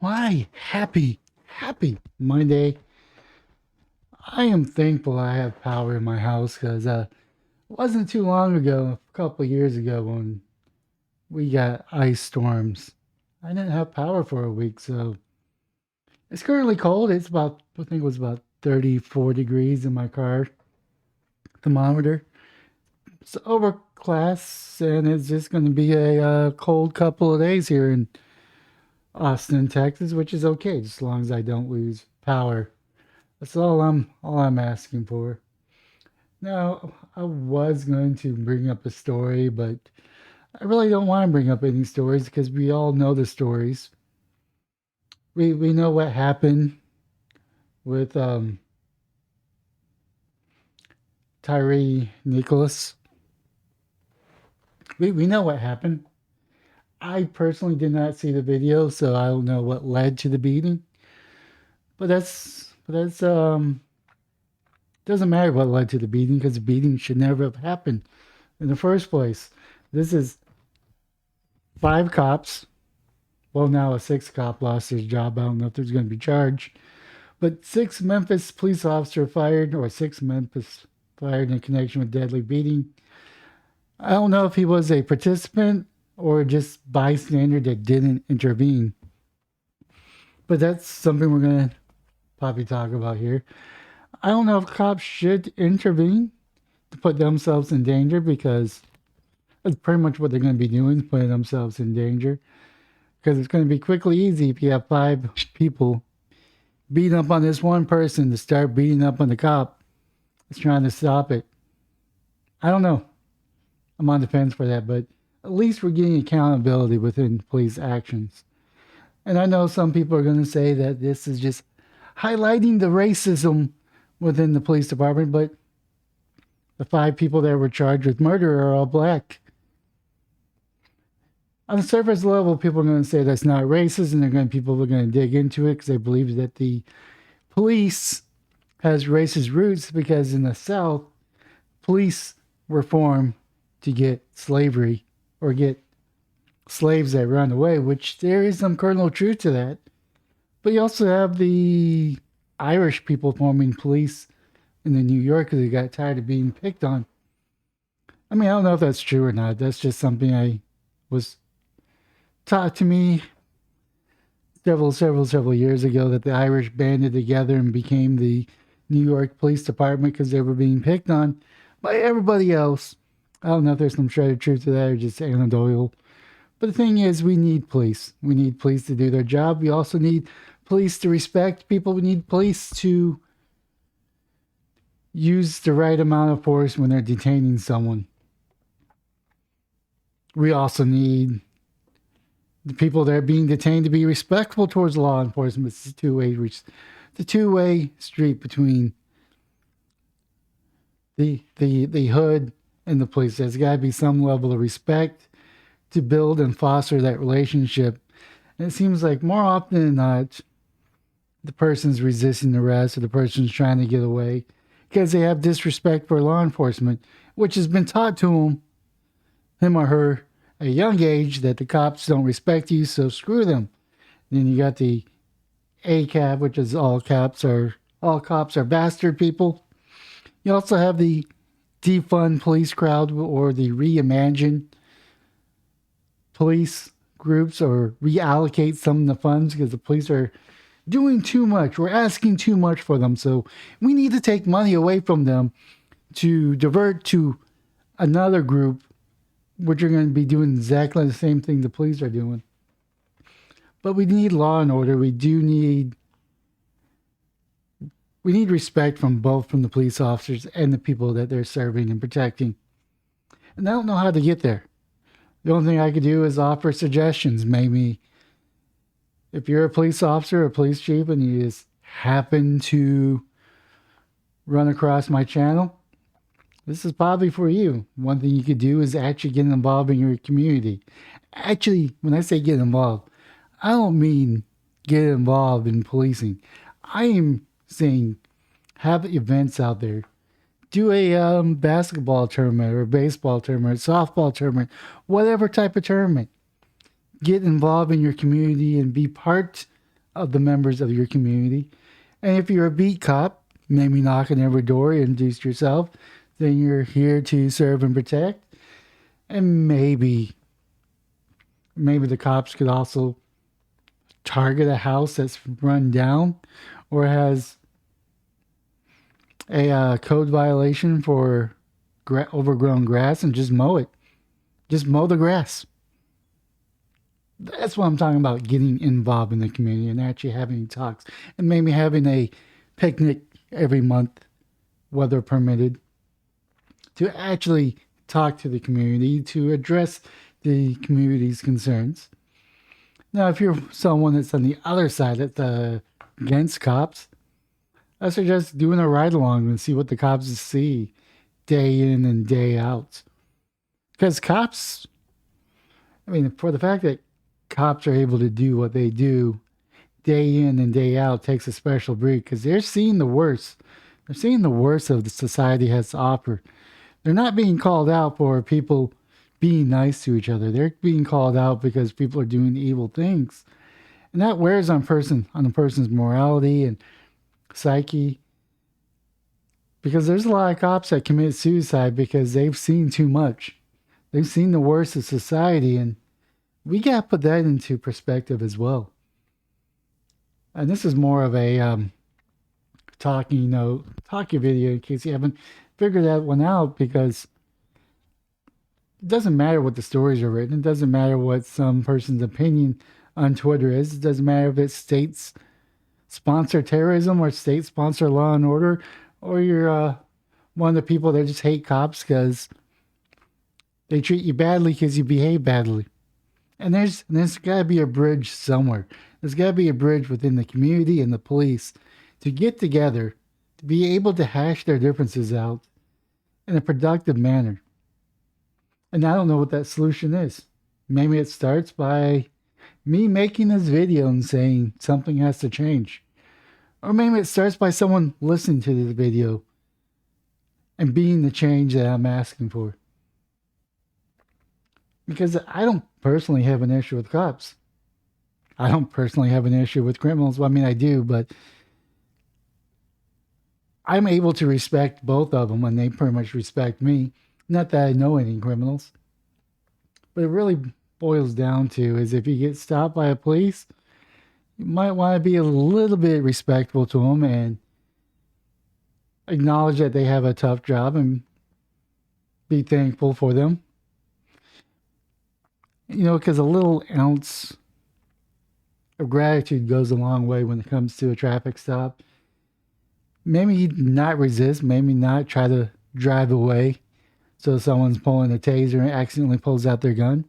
Why? Happy Monday. I am thankful I have power in my house because it wasn't too long ago, a couple of years ago, when we got ice storms. I didn't have power for a week, so it's currently cold. It's about, I think it was about 34 degrees in my car thermometer. It's overcast, and it's just going to be a cold couple of days here in Austin, Texas, which is okay, just as long as I don't lose power. That's all I'm asking for. Now, I was going to bring up a story, but I really don't want to bring up any stories because we all know the stories. We know what happened with Tyree Nicholas. We know what happened. I personally did not see the video, so I don't know what led to the beating. But that's doesn't matter what led to the beating because the beating should never have happened in the first place. This is five cops. Well, now a sixth cop lost his job. I don't know if there's going to be charged. But six Memphis police officer fired, or six Memphis fired in connection with deadly beating. I don't know if he was a participant or just bystander that didn't intervene. But that's something we're going to probably talk about here. I don't know if cops should intervene to put themselves in danger because that's pretty much what they're going to be doing, putting themselves in danger. Because it's going to be quickly easy if you have five people beating up on this one person to start beating up on the cop that's trying to stop it. I don't know. I'm on the fence for that, but at least we're getting accountability within police actions. And I know some people are going to say that this is just highlighting the racism within the police department, but the five people that were charged with murder are all black. On the surface level, people are going to say that's not racist, and people are going to dig into it because they believe that the police has racist roots because in the South, police were formed to get slavery or get slaves that run away, which there is some kernel of truth to that. But you also have the Irish people forming police in the New York because they got tired of being picked on. I mean, I don't know if that's true or not. That's just something I was taught to me several years ago that the Irish banded together and became the New York Police Department because they were being picked on by everybody else. I don't know if there's some shred of truth to that or just anecdotal. But the thing is, we need police. We need police to do their job. We also need police to respect people. We need police to use the right amount of force when they're detaining someone. We also need the people that are being detained to be respectful towards law enforcement. It's the two-way street between the hood and the police. There's got to be some level of respect to build and foster that relationship. And it seems like more often than not, the person's resisting arrest or the person's trying to get away because they have disrespect for law enforcement, which has been taught to him or her at a young age that the cops don't respect you, so screw them. Then you got the ACAB, which is all cops are bastard people. You also have the defund police crowd or the reimagine police groups or reallocate some of the funds because the police are doing too much. We're asking too much for them. So we need to take money away from them to divert to another group, which are going to be doing exactly the same thing the police are doing. But we need law and order. We need respect from the police officers and the people that they're serving and protecting. And I don't know how to get there. The only thing I could do is offer suggestions. Maybe if you're a police officer or a police chief and you just happen to run across my channel, this is probably for you. One thing you could do is actually get involved in your community. Actually, when I say get involved, I don't mean get involved in policing. I am saying have events out there. Do a basketball tournament or a baseball tournament, softball tournament, whatever type of tournament. Get involved in your community and be part of the members of your community. And if you're a beat cop, maybe knock on every door, introduce yourself, then you're here to serve and protect. And maybe the cops could also target a house that's run down or has a code violation for overgrown grass and just mow it. Just mow the grass. That's what I'm talking about, getting involved in the community and actually having talks and maybe having a picnic every month, weather permitted, to actually talk to the community, to address the community's concerns. Now, if you're someone that's on the other side, that's against cops, I suggest doing a ride along and see what the cops see day in and day out. Because cops, I mean, for the fact that cops are able to do what they do day in and day out takes a special breed because they're seeing the worst. They're seeing the worst of the society has to offer. They're not being called out for people being nice to each other. They're being called out because people are doing evil things. And that wears on a person's morality and psyche. Because there's a lot of cops that commit suicide because they've seen too much. They've seen the worst of society, and we got to put that into perspective as well. And this is more of a talking video in case you haven't figured that one out, because it doesn't matter what the stories are written. It doesn't matter what some person's opinion on Twitter is. It doesn't matter if it's states sponsor terrorism or state sponsor law and order, or you're one of the people that just hate cops because they treat you badly because you behave badly. And there's got to be a bridge somewhere. There's got to be a bridge within the community and the police to get together, to be able to hash their differences out in a productive manner. And I don't know what that solution is. Maybe it starts by me making this video and saying something has to change. Or maybe it starts by someone listening to the video and being the change that I'm asking for. Because I don't personally have an issue with cops. I don't personally have an issue with criminals. Well, I mean, I do, but I'm able to respect both of them and they pretty much respect me. Not that I know any criminals. But it really boils down to is if you get stopped by a police, you might want to be a little bit respectful to them and acknowledge that they have a tough job and be thankful for them. You know, because a little ounce of gratitude goes a long way when it comes to a traffic stop. Maybe not resist, maybe not try to drive away so someone's pulling a taser and accidentally pulls out their gun.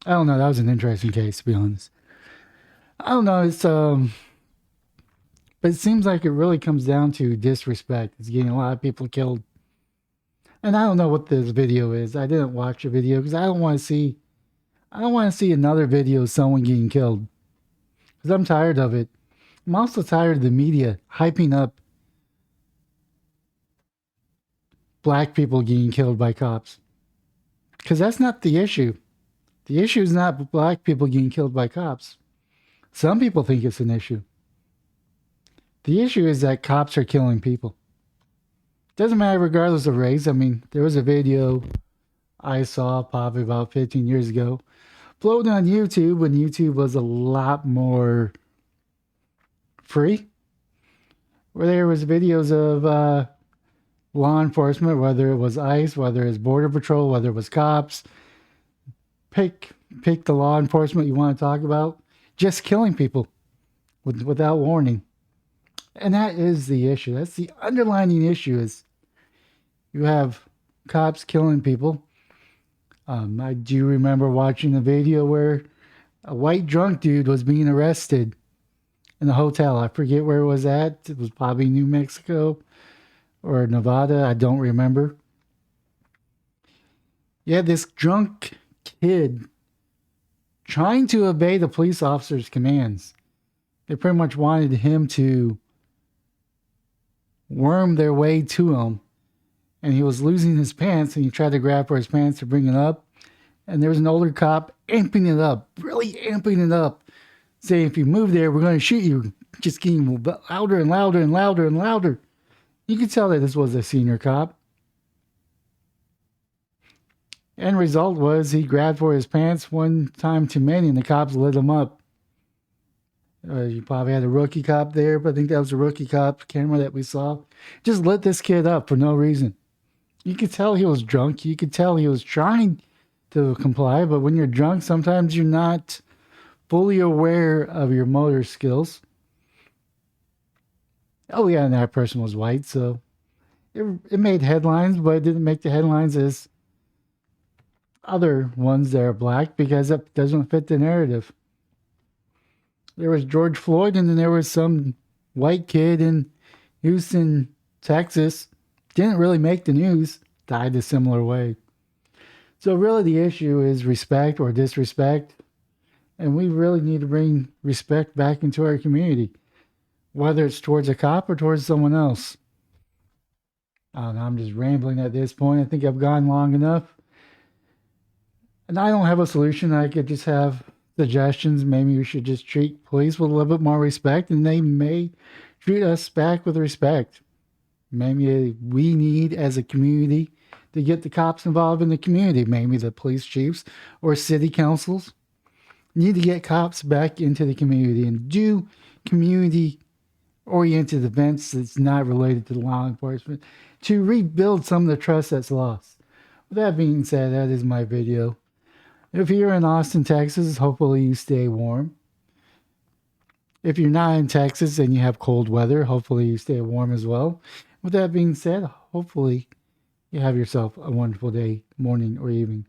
I don't know, that was an interesting case, to be honest. I don't know, but it seems like it really comes down to disrespect. It's getting a lot of people killed. And I don't know what this video is. I didn't watch the video because I don't want to see another video of someone getting killed. Because I'm tired of it. I'm also tired of the media hyping up black people getting killed by cops. Because that's not the issue. The issue is not black people getting killed by cops. Some people think it's an issue. The issue is that cops are killing people. Doesn't matter regardless of race. I mean, there was a video I saw probably about 15 years ago floating on YouTube when YouTube was a lot more free, where there was videos of law enforcement, whether it was ICE, whether it was Border Patrol, whether it was cops. Pick the law enforcement you want to talk about, just killing people without warning. And that is the issue. That's the underlying issue is you have cops killing people. I do remember watching a video where a white drunk dude was being arrested in a hotel. I forget where it was at. It was probably New Mexico or Nevada. I don't remember. Yeah, this drunk kid trying to obey the police officer's commands. They pretty much wanted him to worm their way to him. And he was losing his pants and he tried to grab for his pants to bring it up. And there was an older cop amping it up, really amping it up saying, if you move there, we're going to shoot you. Just getting louder and louder and louder and louder. You could tell that this was a senior cop. End result was he grabbed for his pants one time too many, and the cops lit him up. You probably had a rookie cop there, but I think that was a rookie cop camera that we saw. Just lit this kid up for no reason. You could tell he was drunk. You could tell he was trying to comply, but when you're drunk, sometimes you're not fully aware of your motor skills. Oh, yeah, and that person was white, so it made headlines, but it didn't make the headlines as other ones that are black because it doesn't fit the narrative. There was George Floyd, and then there was some white kid in Houston, Texas. Didn't really make the news, died a similar way. So really the issue is respect or disrespect. And we really need to bring respect back into our community, whether it's towards a cop or towards someone else. I don't know, I'm just rambling at this point. I think I've gone long enough. And I don't have a solution. I could just have suggestions. Maybe we should just treat police with a little bit more respect, and they may treat us back with respect. Maybe we need, as a community, to get the cops involved in the community. Maybe the police chiefs or city councils need to get cops back into the community and do community-oriented events that's not related to law enforcement to rebuild some of the trust that's lost. With that being said, that is my video. If you're in Austin, Texas, hopefully you stay warm. If you're not in Texas and you have cold weather, hopefully you stay warm as well. With that being said, hopefully you have yourself a wonderful day, morning, or evening.